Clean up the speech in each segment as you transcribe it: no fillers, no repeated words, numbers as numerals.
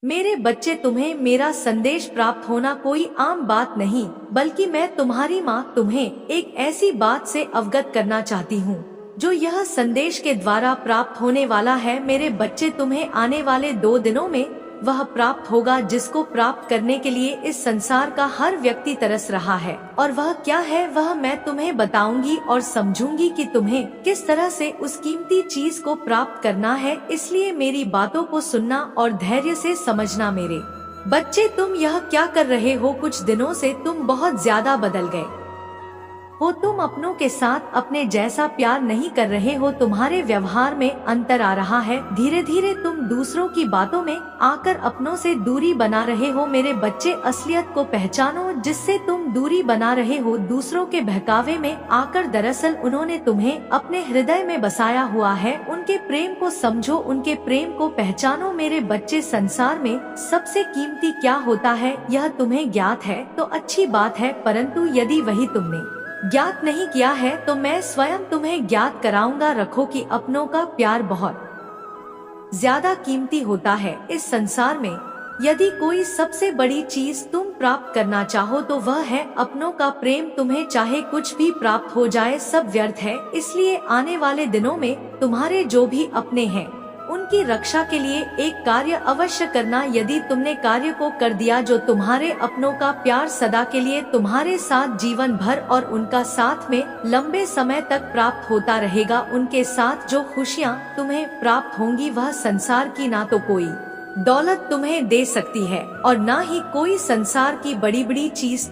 मेरे बच्चे, तुम्हें मेरा संदेश प्राप्त होना कोई आम बात नहीं, बल्कि मैं तुम्हारी माँ तुम्हें एक ऐसी बात से अवगत करना चाहती हूँ जो यह संदेश के द्वारा प्राप्त होने वाला है। मेरे बच्चे, तुम्हें आने वाले 2 दिनों में वह प्राप्त होगा जिसको प्राप्त करने के लिए इस संसार का हर व्यक्ति तरस रहा है। और वह क्या है, वह मैं तुम्हें बताऊंगी और समझूंगी कि तुम्हें किस तरह से उस कीमती चीज को प्राप्त करना है। इसलिए मेरी बातों को सुनना और धैर्य से समझना। मेरे बच्चे, तुम यह क्या कर रहे हो? कुछ दिनों से तुम बहुत ज्यादा बदल गए हो। तुम अपनों के साथ अपने जैसा प्यार नहीं कर रहे हो। तुम्हारे व्यवहार में अंतर आ रहा है। धीरे धीरे तुम दूसरों की बातों में आकर अपनों से दूरी बना रहे हो। मेरे बच्चे, असलियत को पहचानो जिससे तुम दूरी बना रहे हो। दूसरों के बहकावे में आकर दरअसल उन्होंने तुम्हें अपने हृदय में बसाया हुआ है। उनके प्रेम को समझो, उनके प्रेम को पहचानो। मेरे बच्चे, संसार में सबसे कीमती क्या होता है यह तुम्हें ज्ञात है तो अच्छी बात है, परंतु यदि वही तुमने ज्ञात नहीं किया है तो मैं स्वयं तुम्हें ज्ञात कराऊंगा। रखो कि अपनों का प्यार बहुत ज्यादा कीमती होता है इस संसार में। यदि कोई सबसे बड़ी चीज तुम प्राप्त करना चाहो तो वह है अपनों का प्रेम। तुम्हें चाहे कुछ भी प्राप्त हो जाए, सब व्यर्थ है। इसलिए आने वाले दिनों में तुम्हारे जो भी अपने हैं उनकी रक्षा के लिए एक कार्य अवश्य करना। यदि तुमने कार्य को कर दिया जो तुम्हारे अपनों का प्यार सदा के लिए तुम्हारे साथ जीवन भर और उनका साथ में लंबे समय तक प्राप्त होता रहेगा। उनके साथ जो खुशियाँ तुम्हें प्राप्त होंगी वह संसार की ना तो कोई दौलत तुम्हें दे सकती है और ना ही कोई संसार की बड़ी बड़ी चीज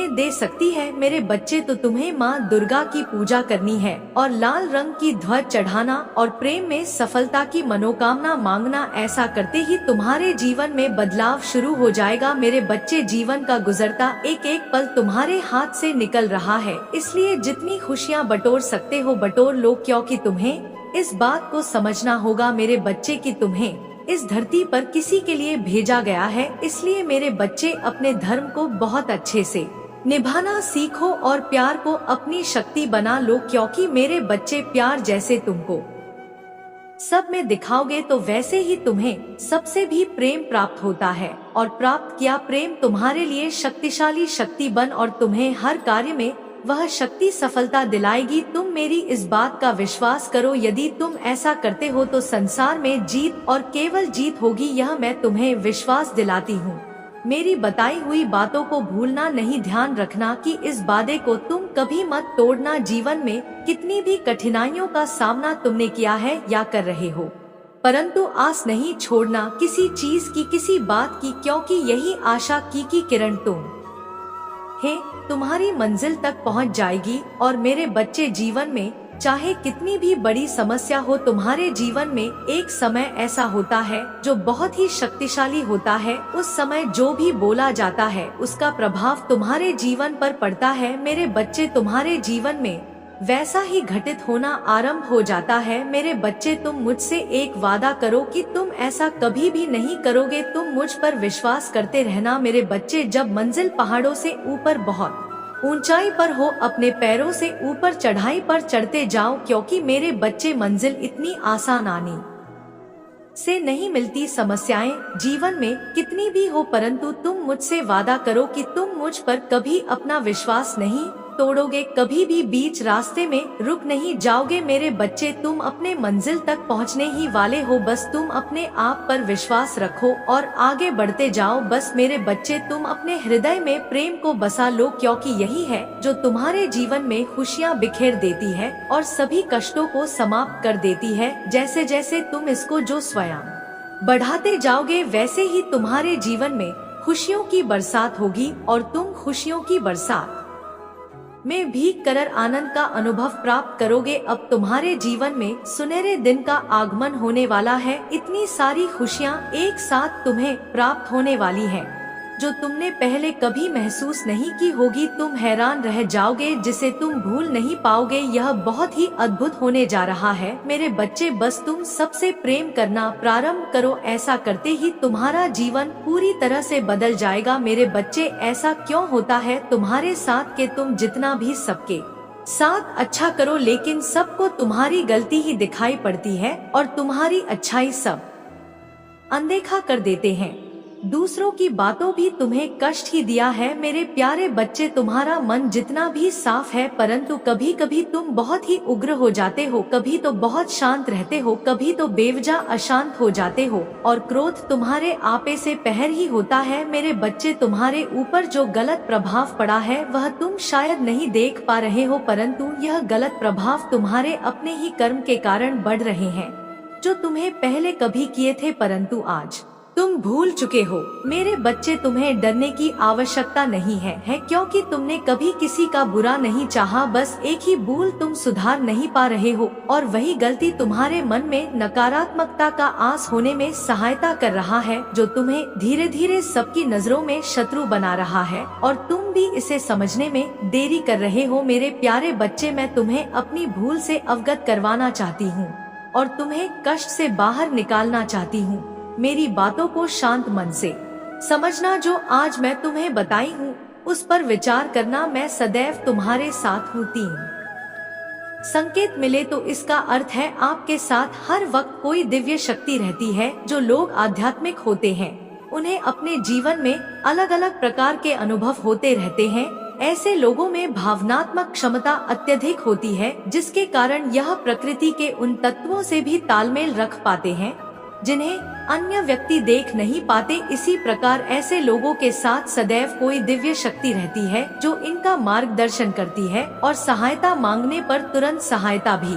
दे सकती है। मेरे बच्चे, तो तुम्हें माँ दुर्गा की पूजा करनी है और लाल रंग की ध्वज चढ़ाना और प्रेम में सफलता की मनोकामना मांगना। ऐसा करते ही तुम्हारे जीवन में बदलाव शुरू हो जाएगा। मेरे बच्चे, जीवन का गुजरता एक एक पल तुम्हारे हाथ से निकल रहा है, इसलिए जितनी खुशियाँ बटोर सकते हो बटोर लो, क्योंकि तुम्हें इस बात को समझना होगा मेरे बच्चे कि तुम्हें इस धरती पर किसी के लिए भेजा गया है। इसलिए मेरे बच्चे, अपने धर्म को बहुत अच्छे से निभाना सीखो और प्यार को अपनी शक्ति बना लो, क्योंकि मेरे बच्चे, प्यार जैसे तुमको सब में दिखाओगे तो वैसे ही तुम्हें सबसे भी प्रेम प्राप्त होता है। और प्राप्त किया प्रेम तुम्हारे लिए शक्तिशाली शक्ति बन और तुम्हें हर कार्य में वह शक्ति सफलता दिलाएगी। तुम मेरी इस बात का विश्वास करो। यदि तुम ऐसा करते हो तो संसार में जीत और केवल जीत होगी, यह मैं तुम्हें विश्वास दिलाती हूँ। मेरी बताई हुई बातों को भूलना नहीं। ध्यान रखना कि इस वादे को तुम कभी मत तोड़ना। जीवन में कितनी भी कठिनाइयों का सामना तुमने किया है या कर रहे हो, परंतु आस नहीं छोड़ना किसी चीज की, किसी बात की, क्योंकि यही आशा की किरण तुम्हारी मंजिल तक पहुंच जाएगी। और मेरे बच्चे, जीवन में चाहे कितनी भी बड़ी समस्या हो, तुम्हारे जीवन में एक समय ऐसा होता है जो बहुत ही शक्तिशाली होता है। उस समय जो भी बोला जाता है उसका प्रभाव तुम्हारे जीवन पर पड़ता है। मेरे बच्चे, तुम्हारे जीवन में वैसा ही घटित होना आरंभ हो जाता है। मेरे बच्चे, तुम मुझसे एक वादा करो कि तुम ऐसा कभी भी नहीं करोगे। तुम मुझ पर विश्वास करते रहना। मेरे बच्चे, जब मंजिल पहाड़ों से ऊपर बहुत ऊंचाई पर हो, अपने पैरों से ऊपर चढ़ाई पर चढ़ते जाओ, क्योंकि मेरे बच्चे, मंजिल इतनी आसानी से नहीं मिलती। समस्याएं जीवन में कितनी भी हो, परंतु तुम मुझसे वादा करो कि तुम मुझ पर कभी अपना विश्वास नहीं तोड़ोगे, कभी भी बीच रास्ते में रुक नहीं जाओगे। मेरे बच्चे, तुम अपने मंजिल तक पहुंचने ही वाले हो। बस तुम अपने आप पर विश्वास रखो और आगे बढ़ते जाओ। बस मेरे बच्चे, तुम अपने हृदय में प्रेम को बसा लो, क्योंकि यही है जो तुम्हारे जीवन में खुशियाँ बिखेर देती है और सभी कष्टों को समाप्त कर देती है। जैसे जैसे तुम इसको जो स्वयं बढ़ाते जाओगे, वैसे ही तुम्हारे जीवन में खुशियों की बरसात होगी और तुम खुशियों की बरसात में भीग कर आनंद का अनुभव प्राप्त करोगे। अब तुम्हारे जीवन में सुनहरे दिन का आगमन होने वाला है। इतनी सारी खुशियाँ एक साथ तुम्हें प्राप्त होने वाली हैं, जो तुमने पहले कभी महसूस नहीं की होगी। तुम हैरान रह जाओगे, जिसे तुम भूल नहीं पाओगे। यह बहुत ही अद्भुत होने जा रहा है। मेरे बच्चे, बस तुम सबसे प्रेम करना प्रारंभ करो। ऐसा करते ही तुम्हारा जीवन पूरी तरह से बदल जाएगा। मेरे बच्चे, ऐसा क्यों होता है तुम्हारे साथ कि तुम जितना भी सबके साथ अच्छा करो, लेकिन सबको तुम्हारी गलती ही दिखाई पड़ती है और तुम्हारी अच्छाई सब अनदेखा कर देते हैं। दूसरों की बातों भी तुम्हें कष्ट ही दिया है। मेरे प्यारे बच्चे, तुम्हारा मन जितना भी साफ है, परंतु कभी कभी तुम बहुत ही उग्र हो जाते हो, कभी तो बहुत शांत रहते हो, कभी तो बेवजह अशांत हो जाते हो, और क्रोध तुम्हारे आपे से पहर ही होता है। मेरे बच्चे, तुम्हारे ऊपर जो गलत प्रभाव पड़ा है वह तुम शायद नहीं देख पा रहे हो, परंतु यह गलत प्रभाव तुम्हारे अपने ही कर्म के कारण बढ़ रहे हैं, जो तुम्हें पहले कभी किए थे परंतु आज तुम भूल चुके हो। मेरे बच्चे, तुम्हें डरने की आवश्यकता नहीं है, क्योंकि तुमने कभी किसी का बुरा नहीं चाहा। बस एक ही भूल तुम सुधार नहीं पा रहे हो, और वही गलती तुम्हारे मन में नकारात्मकता का आस होने में सहायता कर रहा है, जो तुम्हें धीरे धीरे सबकी नजरों में शत्रु बना रहा है, और तुम भी इसे समझने में देरी कर रहे हो। मेरे प्यारे बच्चे, मैं तुम्हें अपनी भूल से अवगत करवाना चाहती हूँ और तुम्हें कष्ट से बाहर निकालना चाहती हूँ। मेरी बातों को शांत मन से समझना। जो आज मैं तुम्हें बताई हूँ उस पर विचार करना। मैं सदैव तुम्हारे साथ हूँ। 3 संकेत मिले तो इसका अर्थ है आपके साथ हर वक्त कोई दिव्य शक्ति रहती है। जो लोग आध्यात्मिक होते हैं उन्हें अपने जीवन में अलग अलग प्रकार के अनुभव होते रहते हैं। ऐसे लोगों में भावनात्मक क्षमता अत्यधिक होती है, जिसके कारण यह प्रकृति के उन तत्वों से भी तालमेल रख पाते हैं जिन्हें अन्य व्यक्ति देख नहीं पाते। इसी प्रकार ऐसे लोगों के साथ सदैव कोई दिव्य शक्ति रहती है जो इनका मार्गदर्शन करती है और सहायता मांगने पर तुरंत सहायता भी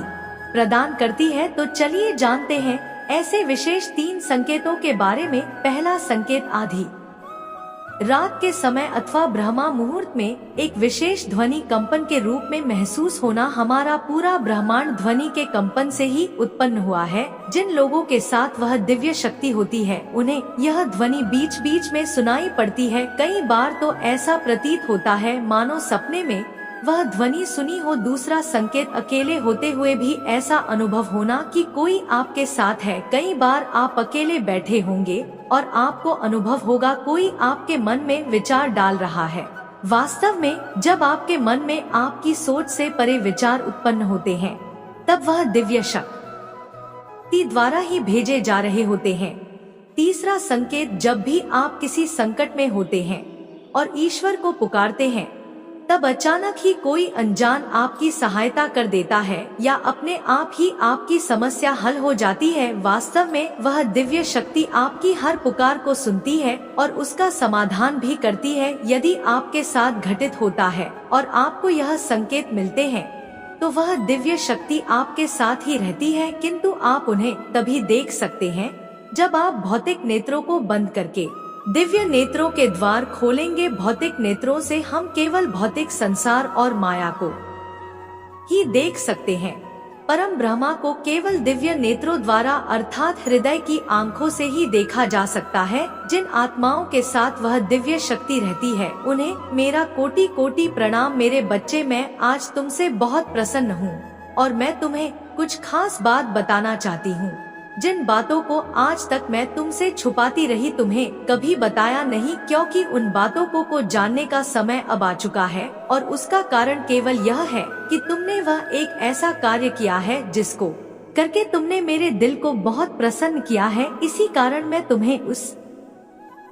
प्रदान करती है। तो चलिए जानते हैं ऐसे विशेष 3 संकेतों के बारे में। पहला संकेत, आधी रात के समय अथवा ब्रह्मा मुहूर्त में एक विशेष ध्वनि कंपन के रूप में महसूस होना। हमारा पूरा ब्रह्मांड ध्वनि के कंपन से ही उत्पन्न हुआ है। जिन लोगों के साथ वह दिव्य शक्ति होती है उन्हें यह ध्वनि बीच बीच में सुनाई पड़ती है। कई बार तो ऐसा प्रतीत होता है मानो सपने में वह ध्वनि सुनी हो। दूसरा संकेत, अकेले होते हुए भी ऐसा अनुभव होना कि कोई आपके साथ है। कई बार आप अकेले बैठे होंगे और आपको अनुभव होगा कोई आपके मन में विचार डाल रहा है। वास्तव में जब आपके मन में आपकी सोच से परे विचार उत्पन्न होते हैं तब वह दिव्य शक्ति द्वारा ही भेजे जा रहे होते हैं। तीसरा संकेत, जब भी आप किसी संकट में होते हैं और ईश्वर को पुकारते हैं तब अचानक ही कोई अनजान आपकी सहायता कर देता है या अपने आप ही आपकी समस्या हल हो जाती है। वास्तव में वह दिव्य शक्ति आपकी हर पुकार को सुनती है और उसका समाधान भी करती है। यदि आपके साथ घटित होता है और आपको यह संकेत मिलते हैं तो वह दिव्य शक्ति आपके साथ ही रहती है, किंतु आप उन्हें तभी देख सकते हैं जब आप भौतिक नेत्रों को बंद करके दिव्य नेत्रों के द्वार खोलेंगे। भौतिक नेत्रों से हम केवल भौतिक संसार और माया को ही देख सकते हैं। परम ब्रह्मा को केवल दिव्य नेत्रों द्वारा अर्थात हृदय की आंखों से ही देखा जा सकता है। जिन आत्माओं के साथ वह दिव्य शक्ति रहती है उन्हें मेरा कोटि कोटि प्रणाम। मेरे बच्चे, मैं आज तुमसे बहुत प्रसन्न हूँ और मैं तुम्हें कुछ खास बात बताना चाहती हूँ। जिन बातों को आज तक मैं तुमसे छुपाती रही तुम्हें कभी बताया नहीं, क्योंकि उन बातों को जानने का समय अब आ चुका है। और उसका कारण केवल यह है कि तुमने वह एक ऐसा कार्य किया है जिसको करके तुमने मेरे दिल को बहुत प्रसन्न किया है। इसी कारण मैं तुम्हें उस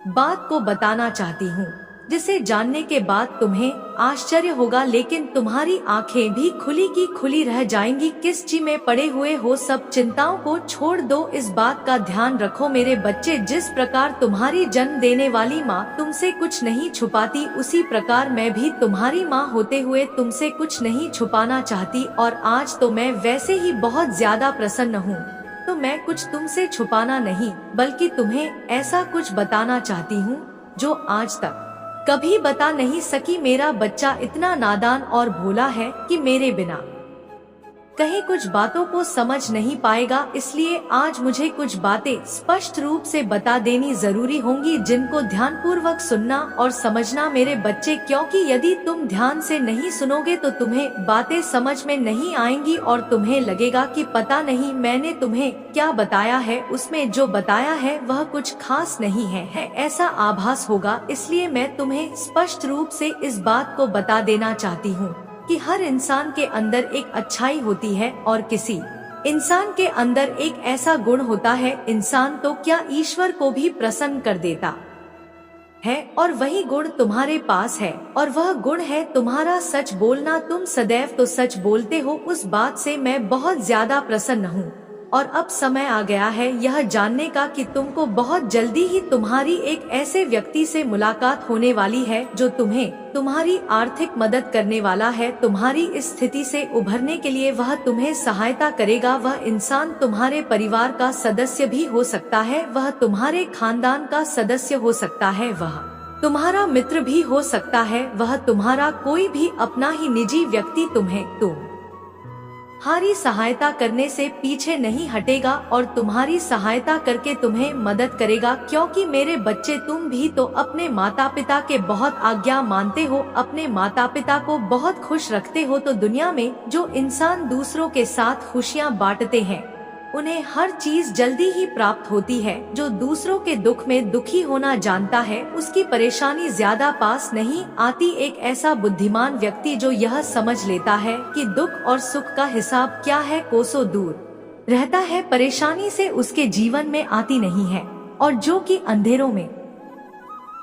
बात को बताना चाहती हूँ जिसे जानने के बाद तुम्हें आश्चर्य होगा, लेकिन तुम्हारी आंखें भी खुली की खुली रह जाएंगी। किस चीज में पड़े हुए हो, सब चिंताओं को छोड़ दो। इस बात का ध्यान रखो मेरे बच्चे, जिस प्रकार तुम्हारी जन्म देने वाली माँ तुमसे कुछ नहीं छुपाती, उसी प्रकार मैं भी तुम्हारी माँ होते हुए तुमसे कुछ नहीं छुपाना चाहती। और आज तो मैं वैसे ही बहुत ज्यादा प्रसन्न हूँ, तो मैं कुछ तुमसे छुपाना नहीं बल्कि तुम्हें ऐसा कुछ बताना चाहती हूँ जो आज तक कभी बता नहीं सकी। मेरा बच्चा इतना नादान और भोला है कि मेरे बिना कहीं कुछ बातों को समझ नहीं पाएगा, इसलिए आज मुझे कुछ बातें स्पष्ट रूप से बता देनी जरूरी होंगी जिनको ध्यानपूर्वक सुनना और समझना मेरे बच्चे, क्योंकि यदि तुम ध्यान से नहीं सुनोगे तो तुम्हें बातें समझ में नहीं आएंगी और तुम्हें लगेगा कि पता नहीं मैंने तुम्हें क्या बताया है, उसमें जो बताया है वह कुछ खास नहीं है ऐसा आभास होगा। इसलिए मैं तुम्हें स्पष्ट रूप से इस बात को बता देना चाहती हूँ कि हर इंसान के अंदर एक अच्छाई होती है और किसी इंसान के अंदर एक ऐसा गुण होता है, इंसान तो क्या ईश्वर को भी प्रसन्न कर देता है, और वही गुण तुम्हारे पास है, और वह गुण है तुम्हारा सच बोलना। तुम सदैव तो सच बोलते हो, उस बात से मैं बहुत ज्यादा प्रसन्न हूँ। और अब समय आ गया है यह जानने का कि तुमको बहुत जल्दी ही तुम्हारी एक ऐसे व्यक्ति से मुलाकात होने वाली है जो तुम्हें तुम्हारी आर्थिक मदद करने वाला है। तुम्हारी इस स्थिति से उभरने के लिए वह तुम्हें सहायता करेगा। वह इंसान तुम्हारे परिवार का सदस्य भी हो सकता है, वह तुम्हारे खानदान का सदस्य हो सकता है, वह तुम्हारा मित्र भी हो सकता है, वह तुम्हारा कोई भी अपना ही निजी व्यक्ति तुम्हारी सहायता करने से पीछे नहीं हटेगा और तुम्हारी सहायता करके तुम्हें मदद करेगा। क्योंकि मेरे बच्चे, तुम भी तो अपने माता पिता के बहुत आज्ञा मानते हो, अपने माता पिता को बहुत खुश रखते हो। तो दुनिया में जो इंसान दूसरों के साथ खुशियाँ बांटते हैं उन्हें हर चीज जल्दी ही प्राप्त होती है। जो दूसरों के दुख में दुखी होना जानता है उसकी परेशानी ज्यादा पास नहीं आती। एक ऐसा बुद्धिमान व्यक्ति जो यह समझ लेता है कि दुख और सुख का हिसाब क्या है, कोसों दूर रहता है, परेशानी से उसके जीवन में आती नहीं है। और जो कि अंधेरों में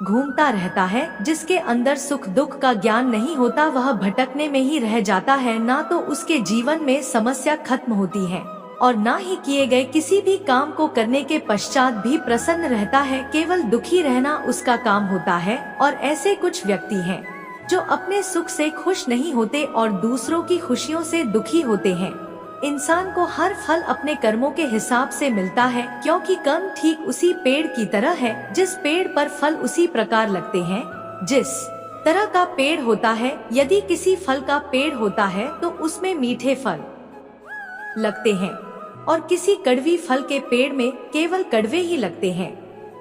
घूमता रहता है, जिसके अंदर सुख दुख का ज्ञान नहीं होता, वह भटकने में ही रह जाता है। ना तो उसके जीवन में समस्या खत्म होती है और ना ही किए गए किसी भी काम को करने के पश्चात भी प्रसन्न रहता है। केवल दुखी रहना उसका काम होता है। और ऐसे कुछ व्यक्ति हैं जो अपने सुख से खुश नहीं होते और दूसरों की खुशियों से दुखी होते हैं। इंसान को हर फल अपने कर्मों के हिसाब से मिलता है, क्योंकि कर्म ठीक उसी पेड़ की तरह है, जिस पेड़ पर फल उसी प्रकार लगते हैं जिस तरह का पेड़ होता है। यदि किसी फल का पेड़ होता है तो उसमें मीठे फल लगते हैं और किसी कड़वी फल के पेड़ में केवल कड़वे ही लगते हैं।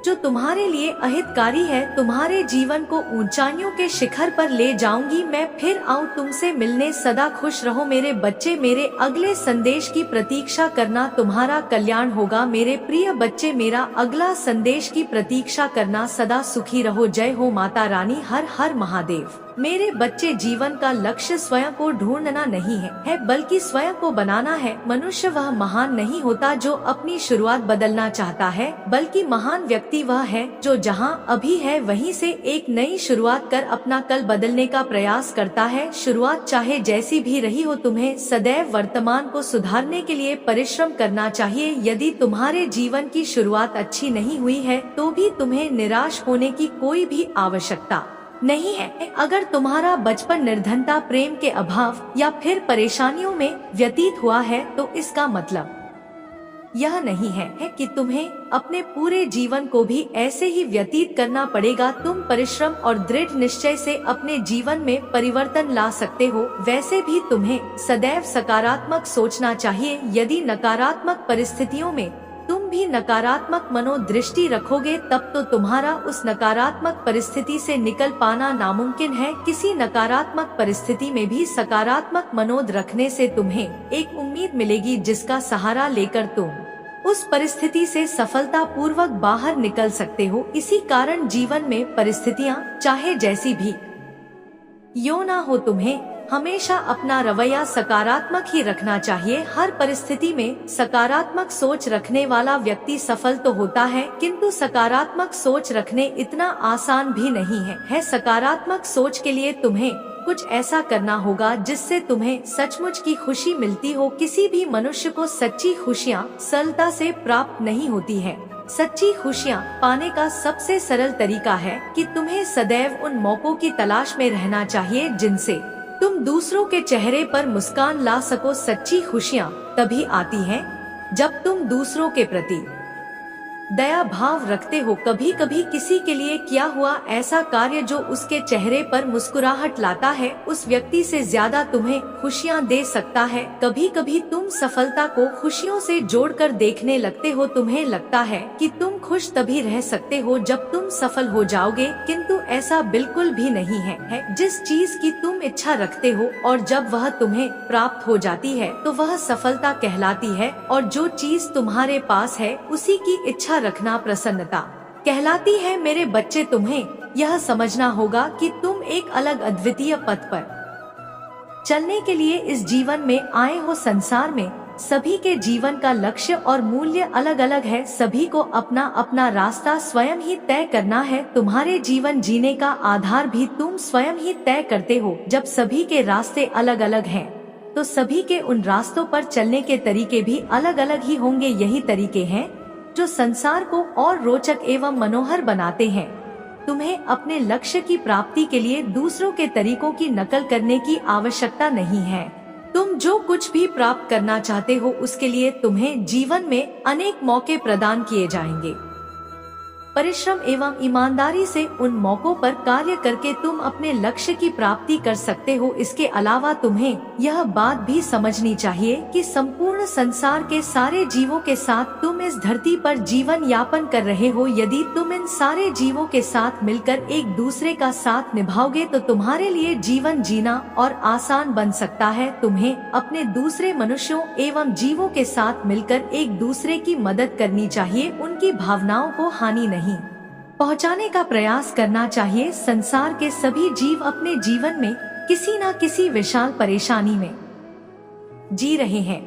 जो तुम्हारे लिए अहितकारी है, तुम्हारे जीवन को ऊंचाइयों के शिखर पर ले जाऊंगी। मैं फिर आऊं तुमसे मिलने, सदा खुश रहो मेरे बच्चे। मेरे अगले संदेश की प्रतीक्षा करना, तुम्हारा कल्याण होगा मेरे प्रिय बच्चे। मेरा अगला संदेश की प्रतीक्षा करना, सदा सुखी रहो। जय हो माता रानी, हर हर महादेव। मेरे बच्चे, जीवन का लक्ष्य स्वयं को ढूंढना नहीं है बल्कि स्वयं को बनाना है। मनुष्य वह महान नहीं होता जो अपनी शुरुआत बदलना चाहता है, बल्कि महान व्यक्ति वह है जो जहां अभी है वहीं से एक नई शुरुआत कर अपना कल बदलने का प्रयास करता है। शुरुआत चाहे जैसी भी रही हो, तुम्हें सदैव वर्तमान को सुधारने के लिए परिश्रम करना चाहिए। यदि तुम्हारे जीवन की शुरुआत अच्छी नहीं हुई है तो भी तुम्हें निराश होने की कोई भी आवश्यकता नहीं है। अगर तुम्हारा बचपन निर्धनता, प्रेम के अभाव या फिर परेशानियों में व्यतीत हुआ है तो इसका मतलब यह नहीं है कि तुम्हें अपने पूरे जीवन को भी ऐसे ही व्यतीत करना पड़ेगा। तुम परिश्रम और दृढ़ निश्चय से अपने जीवन में परिवर्तन ला सकते हो। वैसे भी तुम्हें सदैव सकारात्मक सोचना चाहिए। यदि नकारात्मक परिस्थितियों में तुम भी नकारात्मक मनोदृष्टि रखोगे तब तो तुम्हारा उस नकारात्मक परिस्थिति से निकल पाना नामुमकिन है। किसी नकारात्मक परिस्थिति में भी सकारात्मक मनोद रखने से तुम्हें एक उम्मीद मिलेगी जिसका सहारा लेकर तुम उस परिस्थिति से सफलता पूर्वक बाहर निकल सकते हो। इसी कारण जीवन में परिस्थितियाँ चाहे जैसी भी यो ना हो, तुम्हें हमेशा अपना रवैया सकारात्मक ही रखना चाहिए। हर परिस्थिति में सकारात्मक सोच रखने वाला व्यक्ति सफल तो होता है, किंतु सकारात्मक सोच रखने इतना आसान भी नहीं है। सकारात्मक सोच के लिए तुम्हें कुछ ऐसा करना होगा जिससे तुम्हें सचमुच की खुशी मिलती हो। किसी भी मनुष्य को सच्ची खुशियाँ सरलता से प्राप्त नहीं होती है। सच्ची खुशियाँ पाने का सबसे सरल तरीका है कि तुम्हें सदैव उन मौकों की तलाश में रहना चाहिए जिनसे तुम दूसरों के चेहरे पर मुस्कान ला सको। सच्ची खुशियाँ तभी आती हैं जब तुम दूसरों के प्रति दया भाव रखते हो। कभी कभी किसी के लिए किया हुआ ऐसा कार्य जो उसके चेहरे पर मुस्कुराहट लाता है, उस व्यक्ति से ज्यादा तुम्हें खुशियाँ दे सकता है। कभी कभी तुम सफलता को खुशियों से जोड़कर देखने लगते हो। तुम्हें लगता है कि तुम खुश तभी रह सकते हो जब तुम सफल हो जाओगे, किंतु ऐसा बिल्कुल भी नहीं है। जिस चीज की तुम इच्छा रखते हो और जब वह तुम्हें प्राप्त हो जाती है तो वह सफलता कहलाती है, और जो चीज तुम्हारे पास है उसी की इच्छा रखना प्रसन्नता कहलाती है। मेरे बच्चे, तुम्हें यह समझना होगा कि तुम एक अलग अद्वितीय पथ पर चलने के लिए इस जीवन में आए हो। संसार में सभी के जीवन का लक्ष्य और मूल्य अलग अलग है। सभी को अपना अपना रास्ता स्वयं ही तय करना है। तुम्हारे जीवन जीने का आधार भी तुम स्वयं ही तय करते हो। जब सभी के रास्ते अलग अलग हैं, तो सभी के उन रास्तों पर चलने के तरीके भी अलग अलग ही होंगे। यही तरीके हैं जो संसार को और रोचक एवं मनोहर बनाते हैं। तुम्हें अपने लक्ष्य की प्राप्ति के लिए दूसरों के तरीकों की नकल करने की आवश्यकता नहीं है। तुम जो कुछ भी प्राप्त करना चाहते हो, उसके लिए तुम्हें जीवन में अनेक मौके प्रदान किए जाएंगे। परिश्रम एवं ईमानदारी से उन मौकों पर कार्य करके तुम अपने लक्ष्य की प्राप्ति कर सकते हो। इसके अलावा तुम्हें यह बात भी समझनी चाहिए कि संपूर्ण संसार के सारे जीवों के साथ तुम इस धरती पर जीवन यापन कर रहे हो। यदि तुम इन सारे जीवों के साथ मिलकर एक दूसरे का साथ निभाओगे तो तुम्हारे लिए जीवन जीना और आसान बन सकता है। तुम्हें अपने दूसरे मनुष्यों एवं जीवों के साथ मिलकर एक दूसरे की मदद करनी चाहिए। उनकी भावनाओं को हानि नहीं पहुंचाने का प्रयास करना चाहिए। संसार के सभी जीव अपने जीवन में किसी न किसी विशाल परेशानी में जी रहे हैं,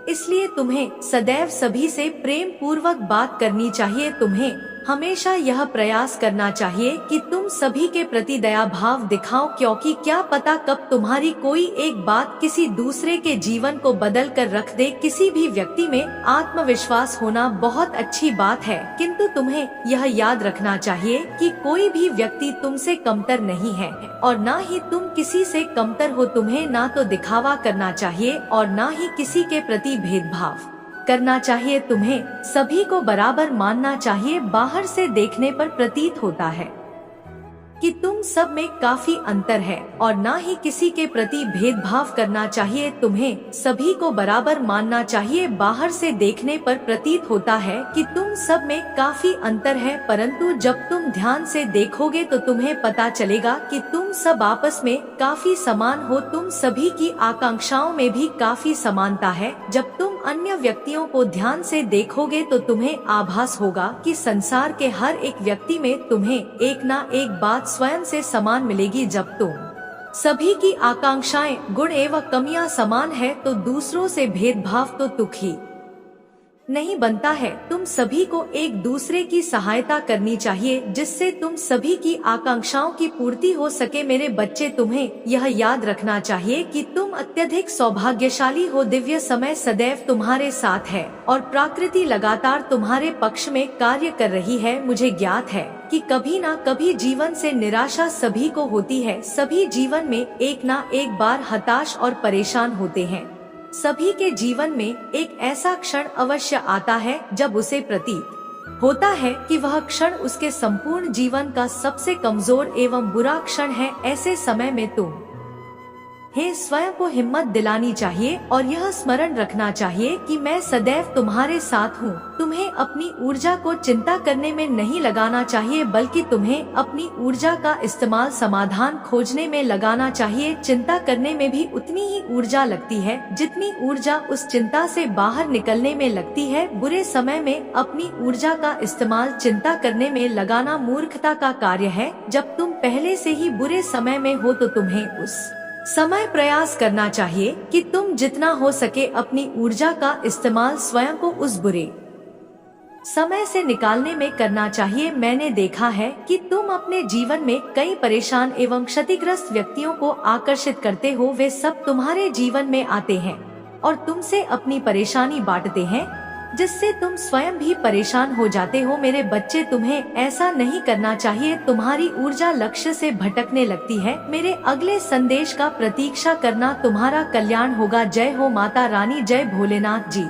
इसलिए तुम्हें सदैव सभी से प्रेम पूर्वक बात करनी चाहिए। तुम्हें हमेशा यह प्रयास करना चाहिए कि तुम सभी के प्रति दया भाव दिखाओ, क्योंकि क्या पता कब तुम्हारी कोई एक बात किसी दूसरे के जीवन को बदल कर रख दे। किसी भी व्यक्ति में आत्मविश्वास होना बहुत अच्छी बात है, किंतु तुम्हें यह याद रखना चाहिए कि कोई भी व्यक्ति तुमसे कमतर नहीं है और न ही तुम किसी से कमतर हो। तुम्हें ना तो दिखावा करना चाहिए और न ही किसी के प्रति भेदभाव करना चाहिए। तुम्हें सभी को बराबर मानना चाहिए। बाहर से देखने पर प्रतीत होता है कि तुम सब में काफी अंतर है और ना ही किसी के प्रति भेदभाव करना चाहिए। तुम्हें सभी को बराबर मानना चाहिए। बाहर से देखने पर प्रतीत होता है कि तुम सब में काफी अंतर है, परंतु जब तुम ध्यान से देखोगे तो तुम्हें पता चलेगा कि तुम सब आपस में काफी समान हो। तुम सभी की आकांक्षाओं में भी काफी समानता है। जब तुम अन्य व्यक्तियों को ध्यान से देखोगे तो तुम्हें आभास होगा कि संसार के हर एक व्यक्ति में तुम्हें एक ना एक बात स्वयं से समान मिलेगी। जब तुम सभी की आकांक्षाएं, गुण एवं कमियां समान है तो दूसरों से भेदभाव तो तुक ही नहीं बनता है। तुम सभी को एक दूसरे की सहायता करनी चाहिए, जिससे तुम सभी की आकांक्षाओं की पूर्ति हो सके। मेरे बच्चे, तुम्हें यह याद रखना चाहिए कि तुम अत्यधिक सौभाग्यशाली हो। दिव्य समय सदैव तुम्हारे साथ है और प्रकृति लगातार तुम्हारे पक्ष में कार्य कर रही है। मुझे ज्ञात है कि कभी ना कभी जीवन से निराशा सभी को होती है। सभी जीवन में एक ना एक बार हताश और परेशान होते हैं। सभी के जीवन में एक ऐसा क्षण अवश्य आता है जब उसे प्रतीत होता है कि वह क्षण उसके संपूर्ण जीवन का सबसे कमजोर एवं बुरा क्षण है। ऐसे समय में तुम स्वयं को हिम्मत दिलानी चाहिए और यह स्मरण रखना चाहिए कि मैं सदैव तुम्हारे साथ हूँ। तुम्हें अपनी ऊर्जा को चिंता करने में नहीं लगाना चाहिए, बल्कि तुम्हें अपनी ऊर्जा का इस्तेमाल समाधान खोजने में लगाना चाहिए। चिंता करने में भी उतनी ही ऊर्जा लगती है जितनी ऊर्जा उस चिंता से बाहर निकलने में लगती है। बुरे समय में अपनी ऊर्जा का इस्तेमाल चिंता करने में लगाना मूर्खता का कार्य है। जब तुम पहले से ही बुरे समय में हो तो तुम्हें उस समय प्रयास करना चाहिए कि तुम जितना हो सके अपनी ऊर्जा का इस्तेमाल स्वयं को उस बुरे समय से निकालने में करना चाहिए। मैंने देखा है कि तुम अपने जीवन में कई परेशान एवं क्षतिग्रस्त व्यक्तियों को आकर्षित करते हो। वे सब तुम्हारे जीवन में आते हैं और तुमसे अपनी परेशानी बांटते हैं, जिससे तुम स्वयं भी परेशान हो जाते हो। मेरे बच्चे, तुम्हें ऐसा नहीं करना चाहिए। तुम्हारी ऊर्जा लक्ष्य से भटकने लगती है। मेरे अगले संदेश का प्रतीक्षा करना। तुम्हारा कल्याण होगा। जय हो माता रानी, जय भोलेनाथ जी।